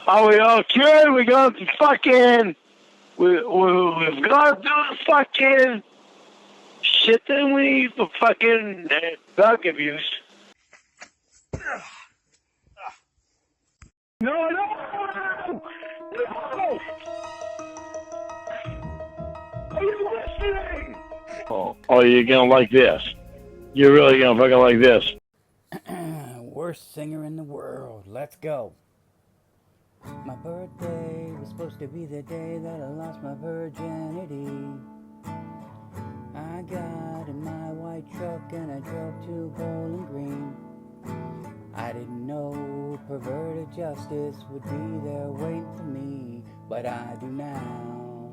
Are we okay? We got to fucking... We've got to do the fucking shit that we for fucking drug abuse. No! No! Are you listening? Oh, you're gonna like this. You're really gonna fucking like this. Worst singer in the world. Let's go. My birthday was supposed to be the day that I lost my virginity. I got in my white truck and I drove to Bowling Green. I didn't know perverted justice would be there waiting for me, but I do now.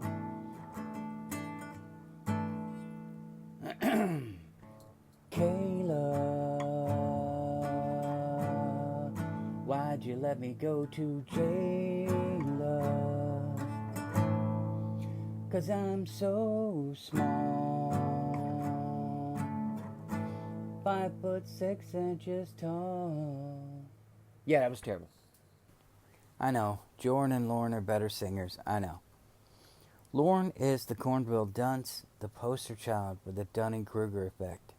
Kayla, why'd you let me go to jail? 'Cause I'm so small, 5'6" tall. Yeah, that was terrible. I know, Jordan and Lorne are better singers, I know. Lorne is the cornfield dunce, the poster child for the Dunning-Kruger effect.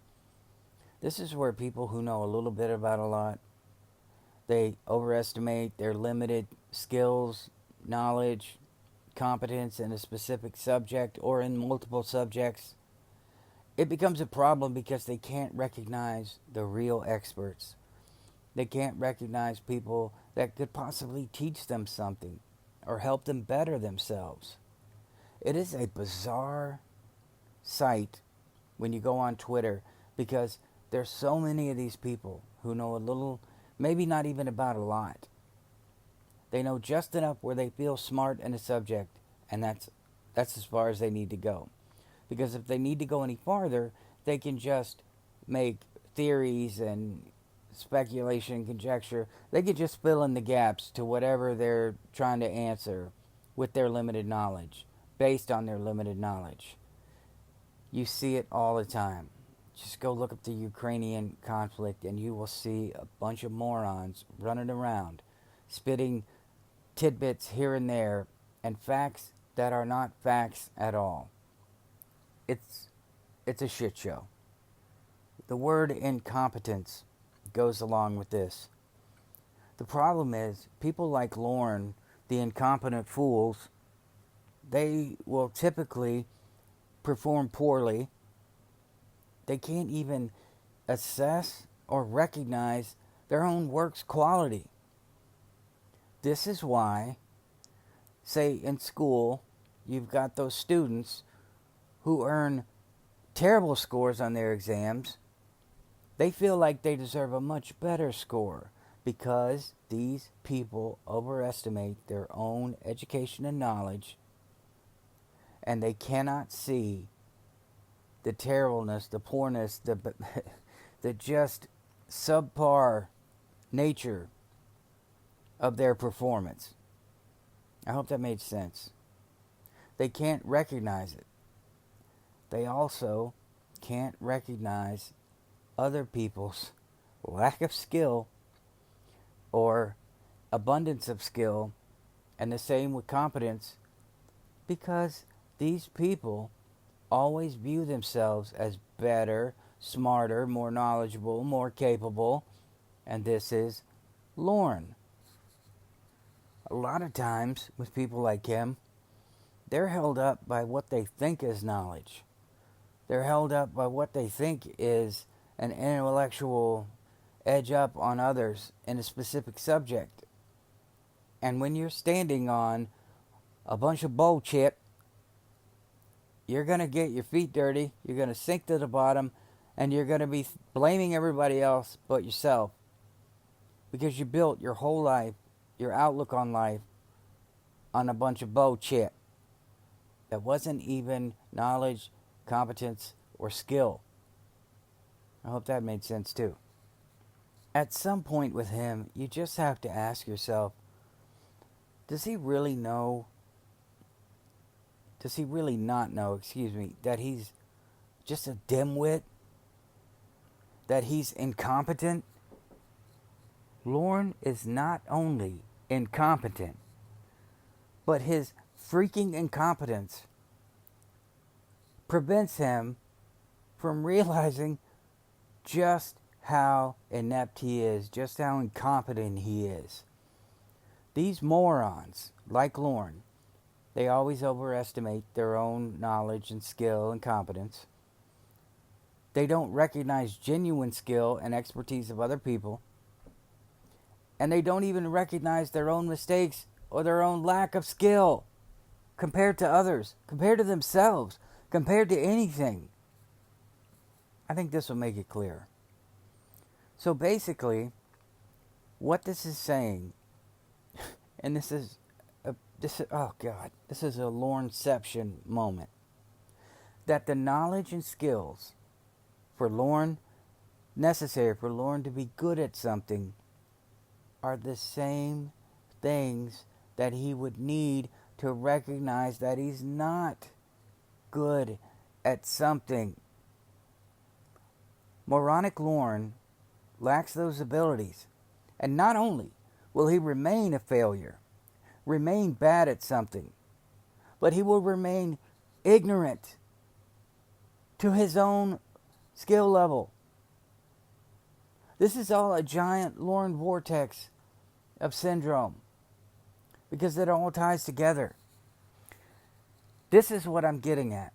This is where people who know a little bit about a lot, they overestimate their limited skills, knowledge, competence in a specific subject or in multiple subjects. It becomes a problem because they can't recognize the real experts. They can't recognize people that could possibly teach them something or help them better themselves. It is a bizarre sight when you go on Twitter because there's so many of these people who know a little, maybe not even about a lot. They know just enough where they feel smart in a subject, and that's as far as they need to go. Because if they need to go any farther, they can just make theories and speculation, conjecture. They could just fill in the gaps to whatever they're trying to answer with their limited knowledge, based on their limited knowledge. You see it all the time. Just go look up the Ukrainian conflict and you will see a bunch of morons running around, spitting tidbits here and there, and facts that are not facts at all. It's a shit show. The word incompetence goes along with this. The problem is, people like Lorne, the incompetent fools, they will typically perform poorly. They can't even assess or recognize their own work's quality. This is why, say in school, you've got those students who earn terrible scores on their exams. They feel like they deserve a much better score because these people overestimate their own education and knowledge, and they cannot see the terribleness, the poorness, the just subpar nature of their performance. I hope that made sense. They can't recognize it. They also can't recognize other people's lack of skill or abundance of skill, and the same with competence, because these people always view themselves as better, smarter, more knowledgeable, more capable, and this is Lorne. A lot of times with people like him, they're held up by what they think is knowledge. They're held up by what they think is an intellectual edge up on others in a specific subject. And when you're standing on a bunch of bullshit, you're going to get your feet dirty, you're going to sink to the bottom, and you're going to be blaming everybody else but yourself. Because you built your whole life, your outlook on life, on a bunch of bullshit that wasn't even knowledge, competence, or skill. I hope that made sense too. At some point with him, you just have to ask yourself, does he really know? Does he really not know, that he's just a dimwit? That he's incompetent? Lorne is not only incompetent, But his freaking incompetence prevents him from realizing just how inept he is, just how incompetent he is. These morons, like Lorne, they always overestimate their own knowledge and skill and competence. They don't recognize genuine skill and expertise of other people. And they don't even recognize their own mistakes or their own lack of skill compared to others, compared to themselves, compared to anything. I think this will make it clear. So basically, what this is saying, and this is a Lorneception moment, that the knowledge and skills necessary for Lorne to be good at something are the same things that he would need to recognize that he's not good at something. Moronic Lorne lacks those abilities. And not only will he remain a failure, remain bad at something, but he will remain ignorant to his own skill level. This is all a giant Lorne vortex of syndrome because it all ties together. This is what I'm getting at.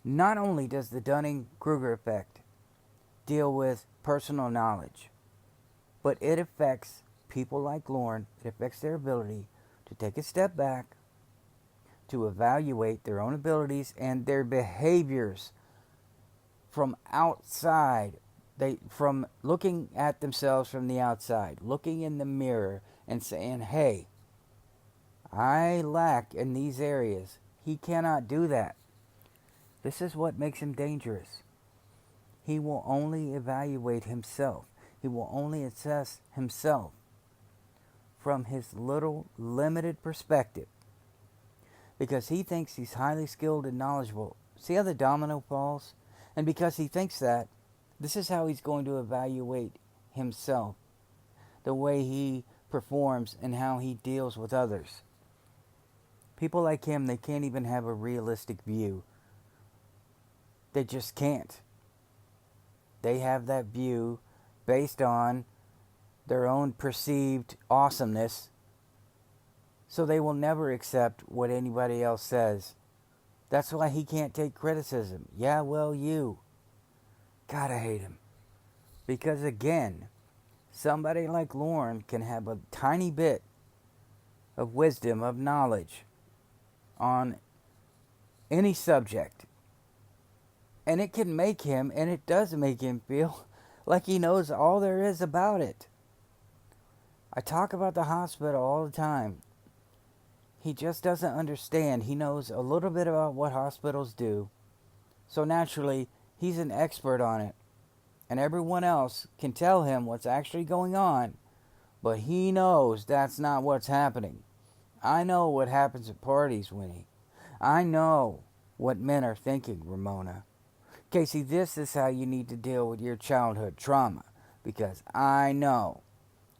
Not only does the Dunning-Kruger effect deal with personal knowledge, but it affects people like Lorne. It affects their ability to take a step back, to evaluate their own abilities and their behaviors from outside. From looking at themselves from the outside, looking in the mirror and saying, hey, I lack in these areas. He cannot do that. This is what makes him dangerous. He will only evaluate himself. He will only assess himself from his little limited perspective because he thinks he's highly skilled and knowledgeable. See how the domino falls? And because he thinks that, this is how he's going to evaluate himself, the way he performs and how he deals with others. People like him, they can't even have a realistic view. They just can't. They have that view based on their own perceived awesomeness, so they will never accept what anybody else says. That's why he can't take criticism. Yeah, well, you. God, I hate him. Because again, somebody like Lorne can have a tiny bit of wisdom, of knowledge on any subject. And it can make him, and it does make him feel like he knows all there is about it. I talk about the hospital all the time. He just doesn't understand. He knows a little bit about what hospitals do. So naturally, he's an expert on it. And everyone else can tell him what's actually going on. But he knows that's not what's happening. I know what happens at parties, Winnie. I know what men are thinking, Ramona. Casey, this is how you need to deal with your childhood trauma. Because I know.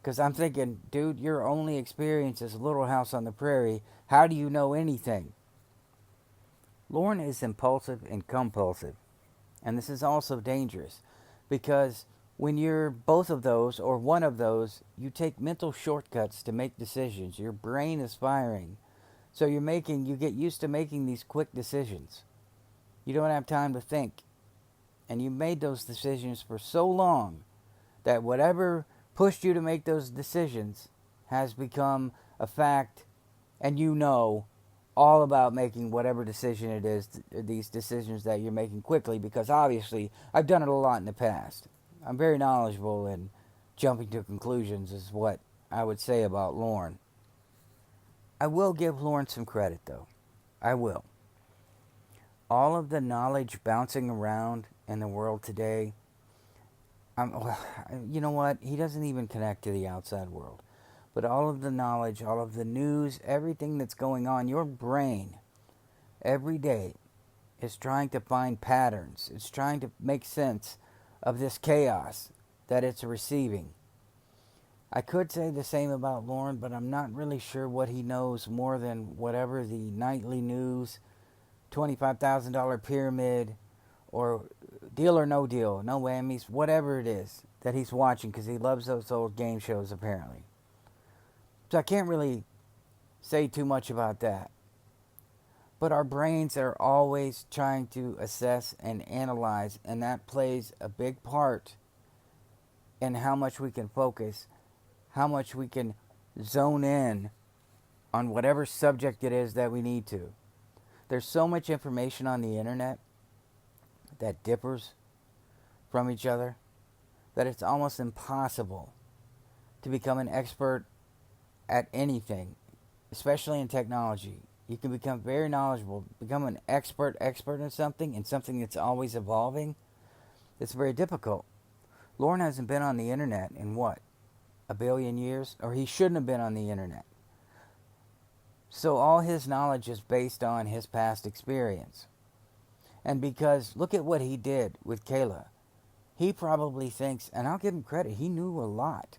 Because I'm thinking, dude, your only experience is Little House on the Prairie. How do you know anything? Lorne is impulsive and compulsive. And this is also dangerous. Because when you're both of those, or one of those, you take mental shortcuts to make decisions. Your brain is firing. So you get used to making these quick decisions. You don't have time to think. And you made those decisions for so long that whatever pushed you to make those decisions has become a fact, and you know all about making whatever decision it is, these decisions that you're making quickly, because obviously I've done it a lot in the past. I'm very knowledgeable in jumping to conclusions is what I would say about Lorne. I will give Lorne some credit though. I will. All of the knowledge bouncing around in the world today, you know what? He doesn't even connect to the outside world. But all of the knowledge, all of the news, everything that's going on, your brain, every day, is trying to find patterns. It's trying to make sense of this chaos that it's receiving. I could say the same about Lorne, but I'm not really sure what he knows more than whatever the nightly news, $25,000 pyramid, or Deal or No Deal, no whammies, whatever it is that he's watching, because he loves those old game shows apparently. So I can't really say too much about that. But our brains are always trying to assess and analyze, and that plays a big part in how much we can focus, how much we can zone in on whatever subject it is that we need to. There's so much information on the internet that differs from each other that it's almost impossible to become an expert at anything, especially in technology. You can become very knowledgeable, become an expert in something that's always evolving. It's very difficult. Lorne hasn't been on the internet in what, a billion years? Or he shouldn't have been on the internet. So all his knowledge is based on his past experience. And because look at what he did with Kayla. He probably thinks, and I'll give him credit, he knew a lot.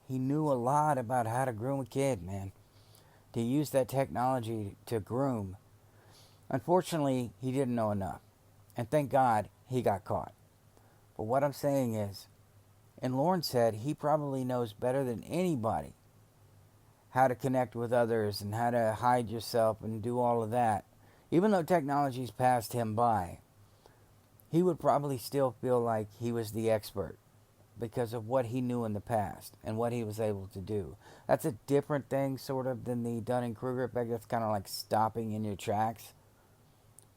He knew a lot about how to groom a kid, man. To use that technology to groom. Unfortunately, he didn't know enough. And thank God he got caught. But what I'm saying is, in Lorne's head, he probably knows better than anybody how to connect with others and how to hide yourself and do all of that. Even though technology's passed him by, he would probably still feel like he was the expert because of what he knew in the past and what he was able to do. That's a different thing, sort of, than the Dunning-Kruger effect. That's kind of like stopping in your tracks.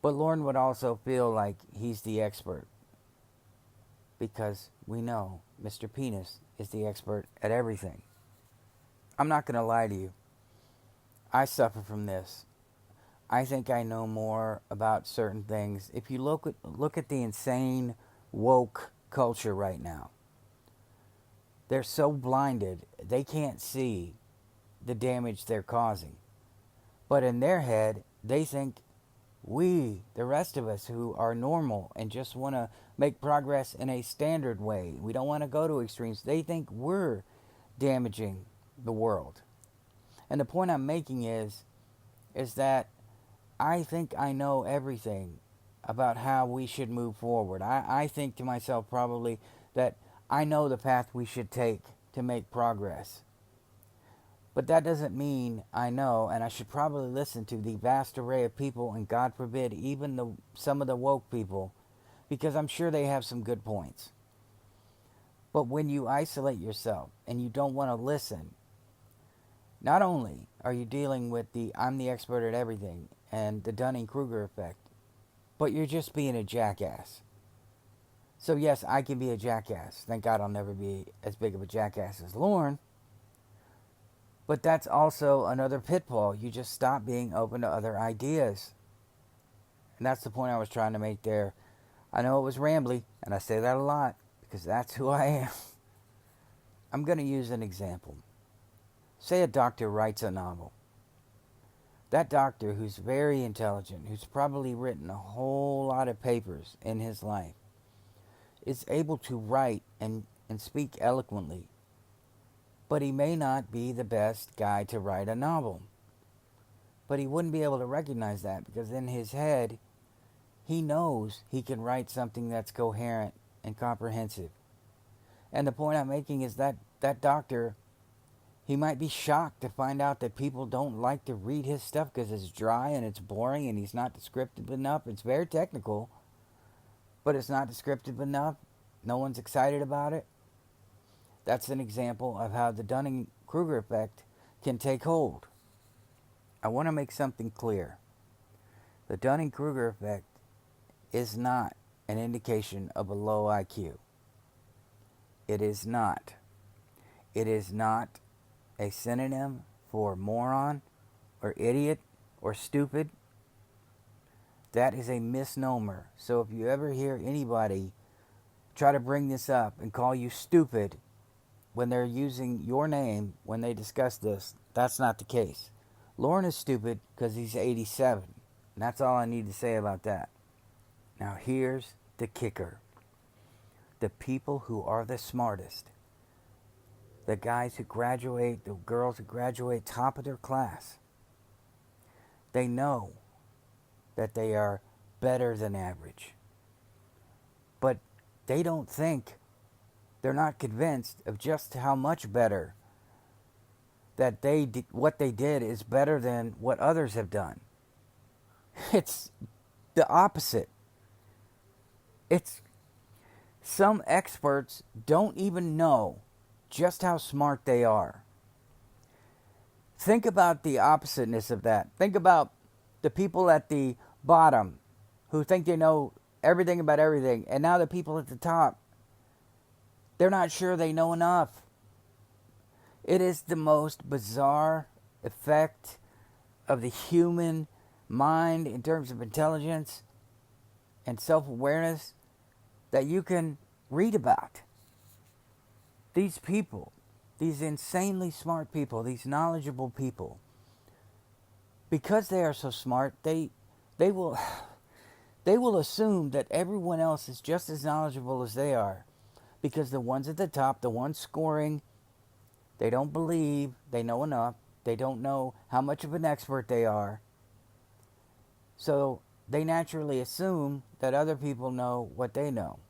But Lorne would also feel like he's the expert because we know Mr. Penis is the expert at everything. I'm not going to lie to you. I suffer from this. I think I know more about certain things. If you look at the insane woke culture right now, they're so blinded, they can't see the damage they're causing. But in their head, they think we, the rest of us who are normal and just want to make progress in a standard way, we don't want to go to extremes, they think we're damaging the world. And the point I'm making is that I think I know everything about how we should move forward. I think to myself probably that I know the path we should take to make progress. But that doesn't mean I know, and I should probably listen to the vast array of people, and God forbid, even some of the woke people, because I'm sure they have some good points. But when you isolate yourself and you don't want to listen, not only are you dealing with the I'm the expert at everything and the Dunning-Kruger effect, but you're just being a jackass. So yes, I can be a jackass. Thank God I'll never be as big of a jackass as Lorne. But that's also another pitfall. You just stop being open to other ideas. And that's the point I was trying to make there. I know it was rambly, and I say that a lot, because that's who I am. I'm going to use an example. Say a doctor writes a novel. That doctor, who's very intelligent, who's probably written a whole lot of papers in his life, is able to write and speak eloquently. But he may not be the best guy to write a novel. But he wouldn't be able to recognize that because in his head, he knows he can write something that's coherent and comprehensive. And the point I'm making is that doctor, he might be shocked to find out that people don't like to read his stuff because it's dry and it's boring and he's not descriptive enough. It's very technical, but it's not descriptive enough. No one's excited about it. That's an example of how the Dunning-Kruger effect can take hold. I want to make something clear. The Dunning-Kruger effect is not an indication of a low IQ. It is not. It is not a synonym for moron or idiot or stupid. That is a misnomer. So if you ever hear anybody try to bring this up and call you stupid when they're using your name when they discuss this, that's not the case. Lorne is stupid because he's 87. And that's all I need to say about that. Now here's the kicker. The people who are the smartest the guys who graduate, the girls who graduate top of their class, they know that they are better than average. But they don't think, they're not convinced of just how much better that what they did is better than what others have done. It's the opposite. It's some experts don't even know just how smart they are. Think about the oppositeness of that. Think about the people at the bottom who think they know everything about everything, and now the people at the top, they're not sure they know enough. It is the most bizarre effect of the human mind in terms of intelligence and self-awareness that you can read about. These people, these insanely smart people, these knowledgeable people, because they are so smart, they will assume that everyone else is just as knowledgeable as they are, because the ones at the top, the ones scoring, they don't believe they know enough. They don't know how much of an expert they are. So they naturally assume that other people know what they know.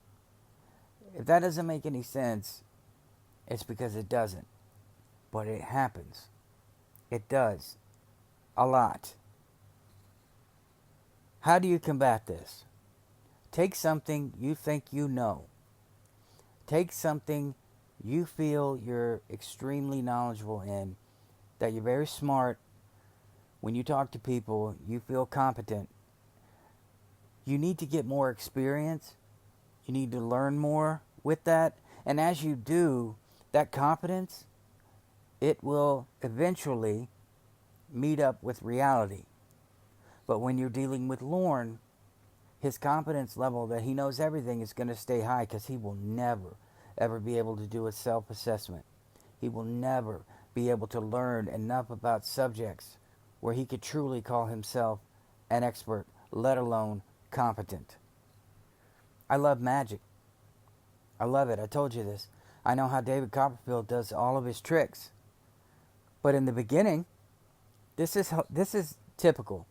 If that doesn't make any sense, it's because it doesn't. But it happens. It does. A lot. How do you combat this? Take something you think you know. Take something you feel you're extremely knowledgeable in, that you're very smart. When you talk to people, you feel competent. You need to get more experience. You need to learn more with that. And as you do, that competence, it will eventually meet up with reality. But when you're dealing with Lorne, his competence level that he knows everything is going to stay high, because he will never, ever be able to do a self-assessment. He will never be able to learn enough about subjects where he could truly call himself an expert, let alone competent. I love magic. I love it. I told you this. I know how David Copperfield does all of his tricks. But in the beginning, this is typical.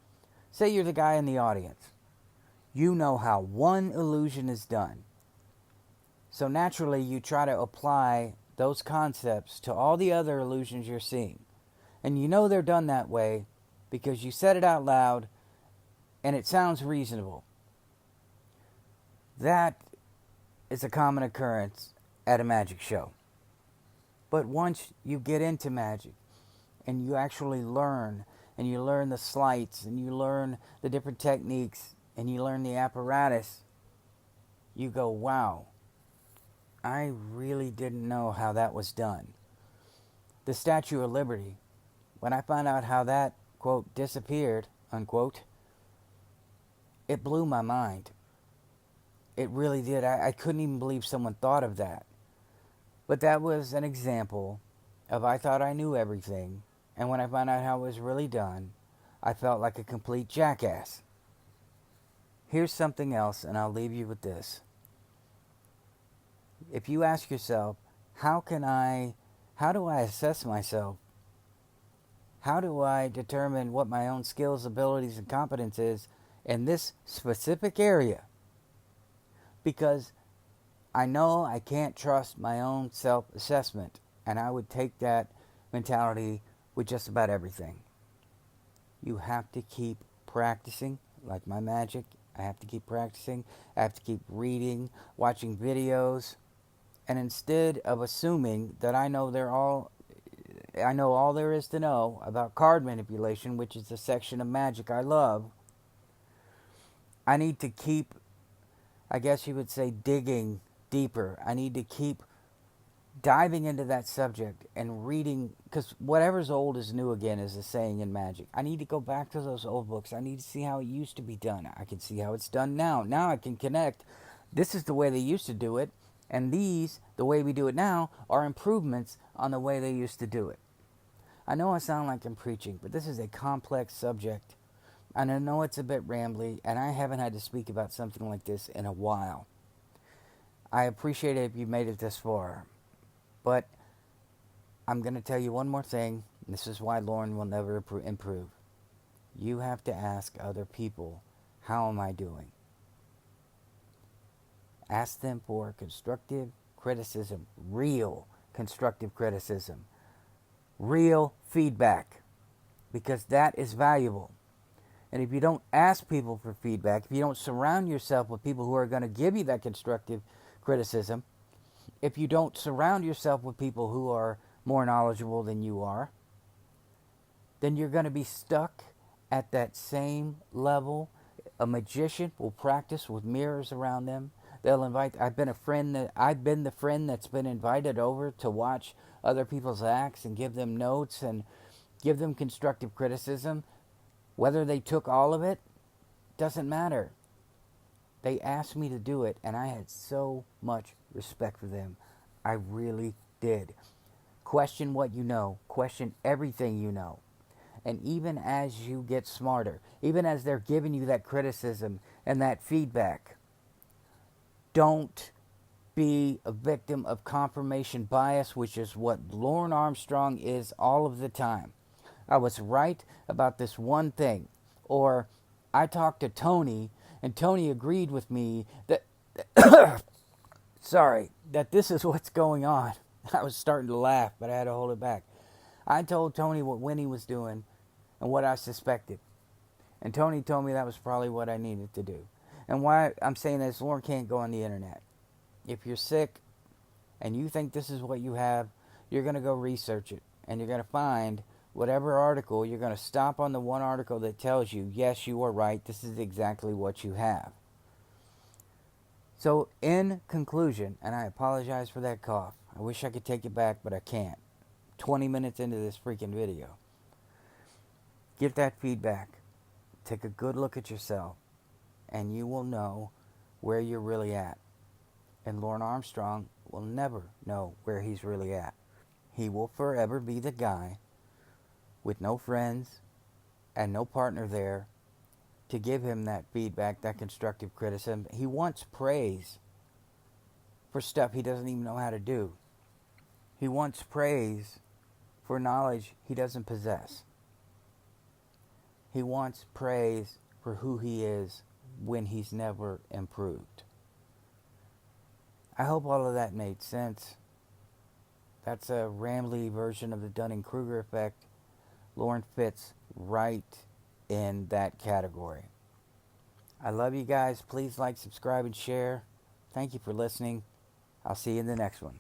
Say you're the guy in the audience. You know how one illusion is done. So naturally, you try to apply those concepts to all the other illusions you're seeing. And you know they're done that way because you said it out loud and it sounds reasonable. That is a common occurrence at a magic show. But once you get into magic and you actually learn, and you learn the sleights, and you learn the different techniques, and you learn the apparatus, you go, wow, I really didn't know how that was done. The Statue of Liberty, when I found out how that, quote, disappeared, unquote, it blew my mind. It really did. I couldn't even believe someone thought of that. But that was an example of I thought I knew everything, and when I found out how it was really done, I felt like a complete jackass. Here's something else, and I'll leave you with this. If you ask yourself, how do I assess myself? How do I determine what my own skills, abilities, and competence is in this specific area? Because I know I can't trust my own self-assessment, and I would take that mentality with just about everything. You have to keep practicing, like my magic. I have to keep practicing. I have to keep reading, watching videos, and instead of assuming that I know all there is to know about card manipulation, which is the section of magic I love, I need to keep, I guess you would say, digging deeper. I need to keep diving into that subject and reading, because whatever's old is new again, is the saying in magic. I need to go back to those old books. I need to see how it used to be done. I can see how it's done now. Now I can connect. This is the way they used to do it, and these, the way we do it now, are improvements on the way they used to do it. I know I sound like I'm preaching, but this is a complex subject, and I know it's a bit rambly, and I haven't had to speak about something like this in a while. I appreciate it if you made it this far, but I'm going to tell you one more thing. This is why Lorne will never improve. You have to ask other people, how am I doing? Ask them for constructive criticism, real constructive criticism, real feedback, because that is valuable. And if you don't ask people for feedback, if you don't surround yourself with people who are going to give you that constructive criticism, if you don't surround yourself with people who are more knowledgeable than you are, then you're going to be stuck at that same level. A magician will practice with mirrors around them. They'll invite. I've been the friend that's been invited over to watch other people's acts and give them notes and give them constructive criticism. Whether they took all of it doesn't matter. They asked me to do it, and I had so much respect for them. I really did. Question what you know. Question everything you know. And even as you get smarter, even as they're giving you that criticism and that feedback, don't be a victim of confirmation bias, which is what Lorne Armstrong is all of the time. I was right about this one thing. Or I talked to Tony, and Tony agreed with me that, that this is what's going on. I was starting to laugh, but I had to hold it back. I told Tony what Winnie was doing and what I suspected. And Tony told me that was probably what I needed to do. And why I'm saying this, Lorne can't go on the internet. If you're sick and you think this is what you have, you're going to go research it. And you're going to find whatever article, you're going to stop on the one article that tells you, yes, you are right, this is exactly what you have. So, in conclusion, and I apologize for that cough. I wish I could take it back, but I can't. 20 minutes into this freaking video. Get that feedback. Take a good look at yourself, and you will know where you're really at. And Lorne Armstrong will never know where he's really at. He will forever be the guy with no friends and no partner there to give him that feedback, that constructive criticism. He wants praise for stuff he doesn't even know how to do. He wants praise for knowledge he doesn't possess. He wants praise for who he is when he's never improved. I hope all of that made sense. That's a rambly version of the Dunning-Kruger effect. Lorne fits right in that category. I love you guys. Please like, subscribe, and share. Thank you for listening. I'll see you in the next one.